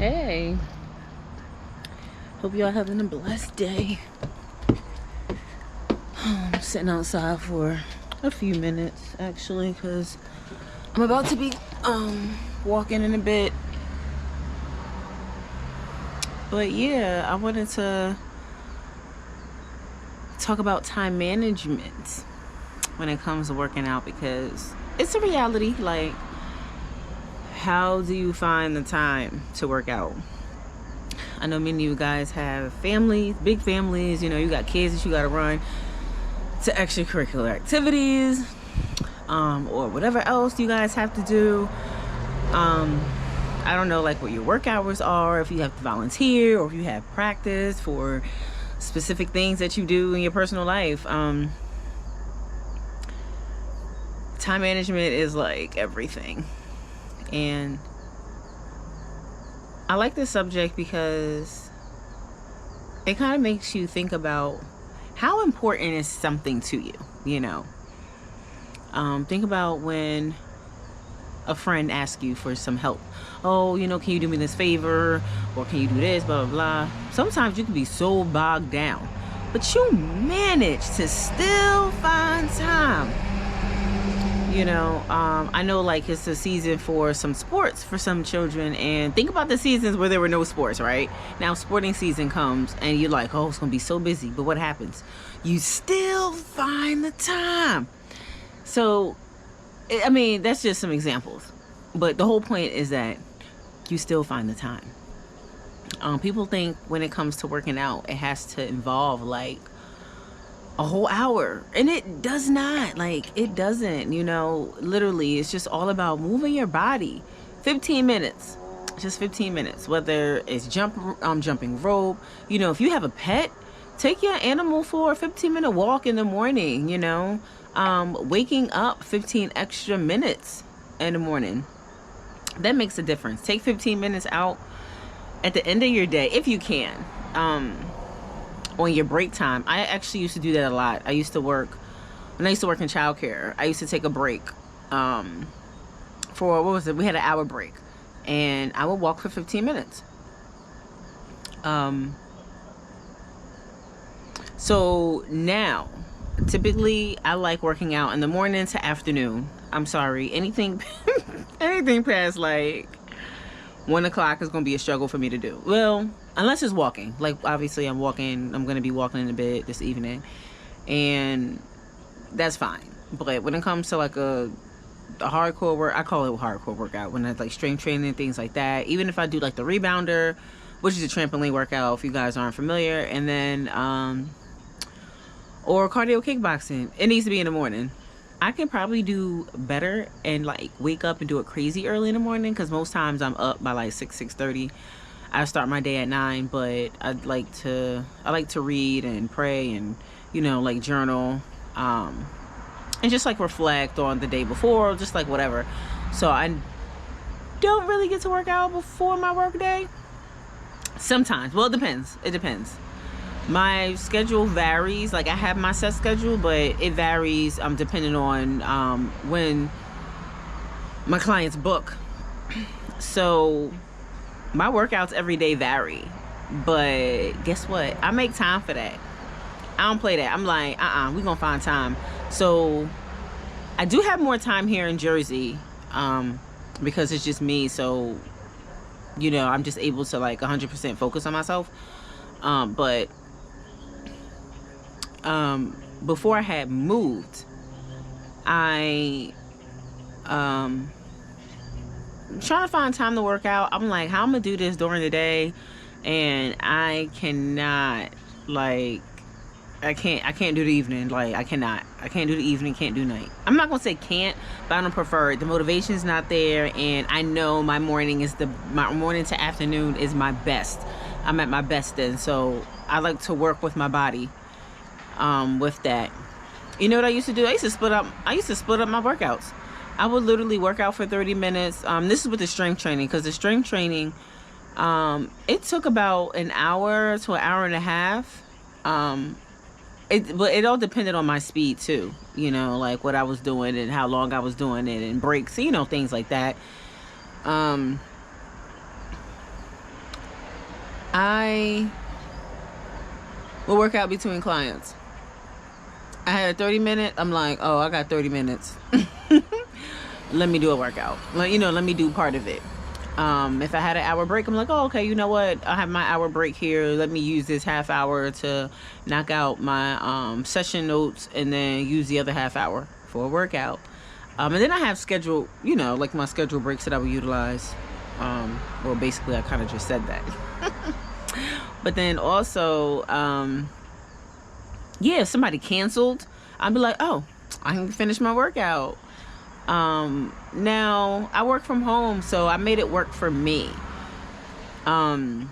Hey, hope y'all having a blessed day. I'm sitting outside for a few minutes actually because I'm about to be walking in a bit. But yeah, I wanted to talk about time management when it comes to working out because it's a reality. Like, how do you find the time to work out? I know many of you guys have families, big families, you got kids that you got to run to extracurricular activities, or whatever else you guys have to do. I don't know like what your work hours are, if you have to volunteer or if you have practice for specific things that you do in your personal life. Time management is like everything. And I like this subject because it kind of makes you think about how important is something to you, Think about when a friend asks you for some help. Oh, can you do me this favor? Or can you do this, blah, blah, blah. Sometimes you can be so bogged down, but you manage to still find time. I know like it's a season for some sports for some children, and think about the seasons where there were no sports, right? Now sporting season comes and you're like, oh, it's gonna be so busy, but what happens? You still find the time. So, I mean, that's just some examples, but the whole point is that you still find the time. People think when it comes to working out, it has to involve like a whole hour, and it does not. Like, it doesn't. Literally it's just all about moving your body. 15 minutes, just 15 minutes, whether it's jumping rope. If you have a pet, take your animal for a 15-minute walk in the morning. Waking up 15 extra minutes in the morning, that makes a difference. Take 15 minutes out at the end of your day if you can, on your break time. I actually used to do that a lot. When I used to work in childcare, I used to take a break for, we had an hour break, and I would walk for 15 minutes. So now typically I like working out in the morning to afternoon. I'm sorry, anything anything past like 1 o'clock is gonna be a struggle for me to do. Well, unless it's walking. Like, obviously I'm gonna be walking in a bit this evening, and that's fine. But when it comes to like a hardcore work, I call it a hardcore workout, when it's like strength training and things like that. Even if I do like the rebounder, which is a trampoline workout if you guys aren't familiar, and then or cardio kickboxing, it needs to be in the morning. I can probably do better and like wake up and do it crazy early in the morning, because most times I'm up by like 6:30. I start my day at 9, but I like to read and pray and like journal, and just like reflect on the day before, just like whatever. So I don't really get to work out before my work day sometimes. Well, it depends. My schedule varies. Like, I have my set schedule, but it varies depending on when my clients book. So my workouts every day vary, but guess what? I make time for that. I don't play that. I'm like, we're gonna find time. So I do have more time here in Jersey, because it's just me. So I'm just able to like 100% focus on myself. But before I had moved, I trying to find time to work out. I'm like, how I'm gonna do this during the day, and I cannot, like, I can't do the evening. Like, I can't do the evening, can't do night. I'm not gonna say can't, but I don't prefer it. The motivation's not there, and I know my morning to afternoon is my best. I'm at my best then, so I like to work with my body with that. You know what I used to do? I used to split up my workouts. I would literally work out for 30 minutes. This is with the strength training, because the strength training, it took about an hour to an hour and a half. But it all depended on my speed too, like what I was doing and how long I was doing it, and breaks, things like that. I will work out between clients. I had a 30-minute. I'm like, oh, I got 30 minutes. Let me do a workout. Let me do part of it. If I had an hour break, I'm like, oh, okay, you know what? I have my hour break here. Let me use this half hour to knock out my session notes and then use the other half hour for a workout. And then I have scheduled, like my scheduled breaks that I will utilize. Well, basically, I kind of just said that. But then also, if somebody canceled, I'd be like, oh, I can finish my workout. Now I work from home, so I made it work for me. And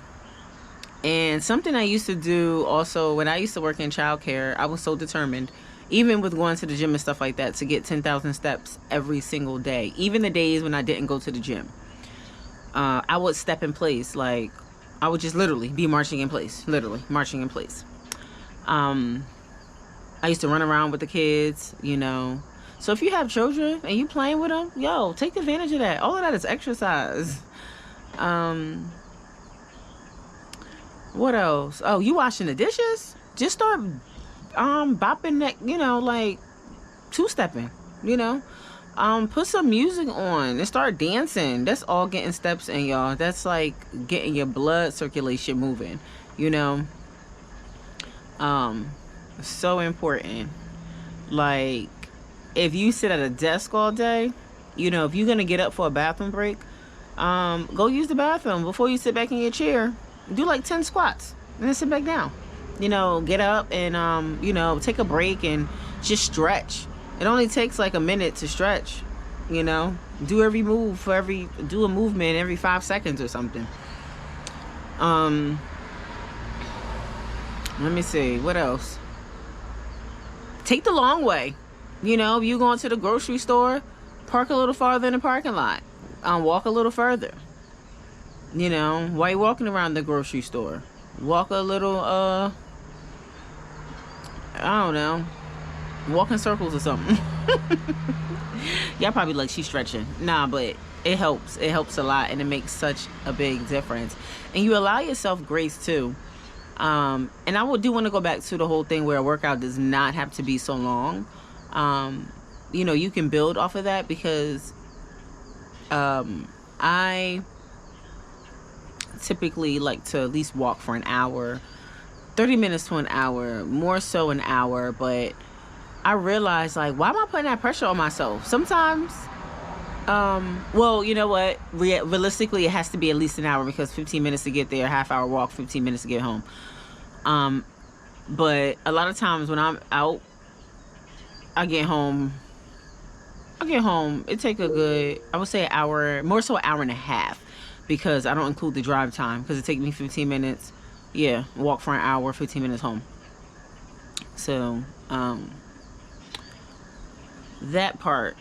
something I used to do also when I used to work in childcare, I was so determined, even with going to the gym and stuff like that, to get 10,000 steps every single day. Even the days when I didn't go to the gym, I would step in place. Like I would just literally be marching in place, I used to run around with the kids, So if you have children and you playing with them, take advantage of that. All of that is exercise. What else? Oh, you washing the dishes? Just start bopping that, like two-stepping, put some music on and start dancing. That's all getting steps in, y'all. That's like getting your blood circulation moving, so important. Like if you sit at a desk all day, if you're gonna get up for a bathroom break, go use the bathroom before you sit back in your chair. Do like 10 squats and then sit back down. Get up and take a break and just stretch. It only takes like a minute to stretch. Do every move do a movement every 5 seconds or something. Let me see what else. Take the long way. If you going to the grocery store, park a little farther in the parking lot. Walk a little further. While you're walking around the grocery store, walk a little, I don't know, walk in circles or something. Y'all probably like, she's stretching. Nah, but it helps. It helps a lot, and it makes such a big difference. And you allow yourself grace too. And I do want to go back to the whole thing where a workout does not have to be so long. You can build off of that, because I typically like to at least walk for an hour, 30 minutes to an hour, more so an hour. But I realized, like, why am I putting that pressure on myself? Sometimes, well, you know what? Realistically, it has to be at least an hour, because 15 minutes to get there, half hour walk, 15 minutes to get home. But a lot of times when I'm out, I get home, it take a good, I would say an hour, more so an hour and a half, because I don't include the drive time, because it takes me 15 minutes. Yeah, walk for an hour, 15 minutes home. So, that part,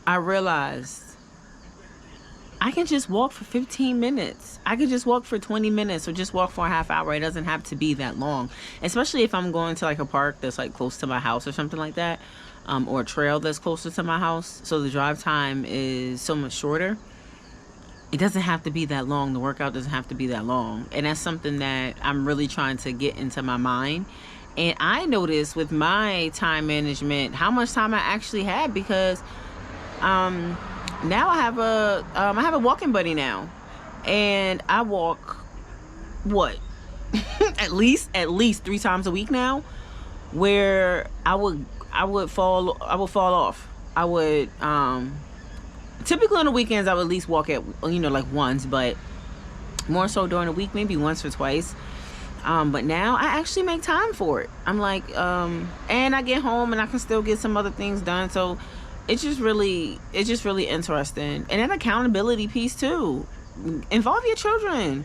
I realized I can just walk for 15 minutes. I could just walk for 20 minutes or just walk for a half hour. It doesn't have to be that long, especially if I'm going to like a park that's like close to my house or something like that, or a trail that's closer to my house. So the drive time is so much shorter. It doesn't have to be that long. The workout doesn't have to be that long. And that's something that I'm really trying to get into my mind. And I noticed with my time management how much time I actually had, because now I have a walking buddy now, and I walk at least 3 times a week now, where I would fall off. I would typically on the weekends I would at least walk at like once, but more so during the week, maybe once or twice. But now I actually make time for it. I'm like, and I get home and I can still get some other things done. So it's just really interesting. And an accountability piece too. Involve your children.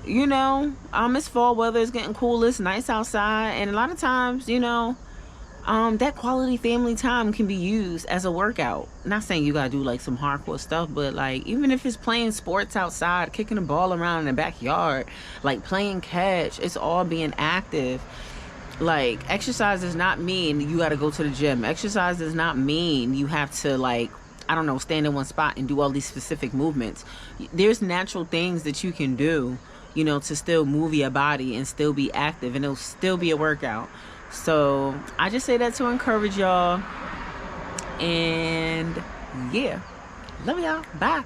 It's fall weather, it's getting cool, it's nice outside, and a lot of times, that quality family time can be used as a workout. Not saying you gotta do like some hardcore stuff, but like even if it's playing sports outside, kicking the ball around in the backyard, like playing catch, it's all being active. Like, exercise does not mean you gotta go to the gym. Exercise does not mean you have to, like, I don't know, stand in one spot and do all these specific movements. There's natural things that you can do you know, to still move your body and still be active, and it'll still be a workout. So I just say that to encourage y'all. And yeah, love y'all. Bye.